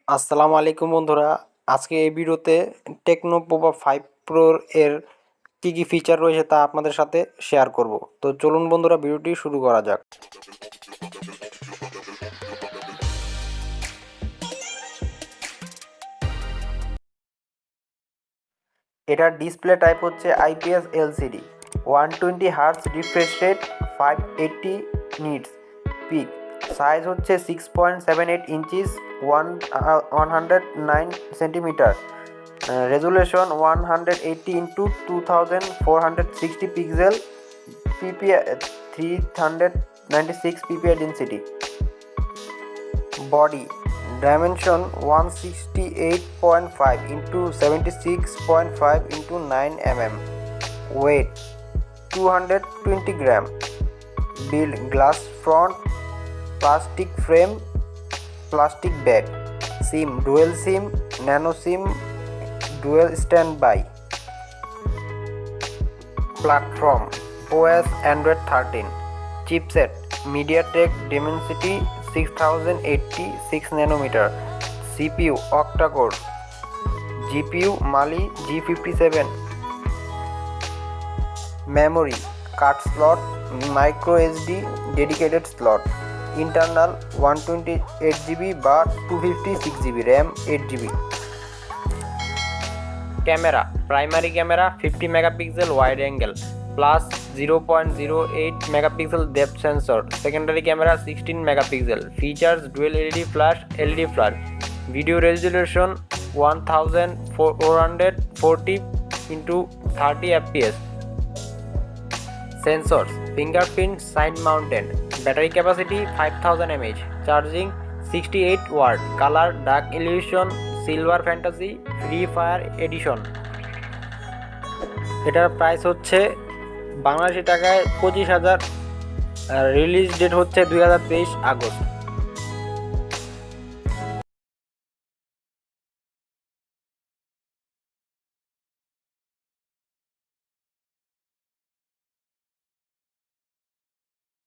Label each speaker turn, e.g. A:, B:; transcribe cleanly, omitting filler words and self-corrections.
A: আসসালামু আলাইকুম বন্ধুরা। আজকে এই ভিডিওতে টেকনো পোভা 5 প্রোর এর কী ফিচার রয়েছে তা আপনাদের সাথে শেয়ার করব। তো চলুন বন্ধুরা, ভিডিওটি শুরু করা যাক। এটার ডিসপ্লে টাইপ হচ্ছে IPS LCD, 120 hertz refresh rate, 580 nits peak, size হচ্ছে 6.78 inches, 109 centimetre, resolution 180 into 2460 pixel, PPI 396 PPI density. Body dimension 168.5 into 76.5 into 9 mm, weight 220 gram, build glass front, plastic frame, plastic back, SIM dual SIM, nano SIM, dual standby, platform OS Android 13, chipset MediaTek Dimensity 6080 6 nanometer, CPU octa-core, GPU Mali G57, memory card slot micro SD dedicated slot, internal 128GB বা 256GB RAM, 8GB। Camera primary camera 50 megapixel wide angle plus 0.08 megapixel depth sensor, secondary camera 16 megapixel, features dual LED flash, video resolution 1440 into 30 fps, sensor fingerprint side mounted, battery capacity 5000 mAh, charging 68 watt, colour dark illusion silver fantasy free fire edition. এটার price হচ্ছে বাংলাদেশি টাকায় 25,000, release date হচ্ছে 2023 August.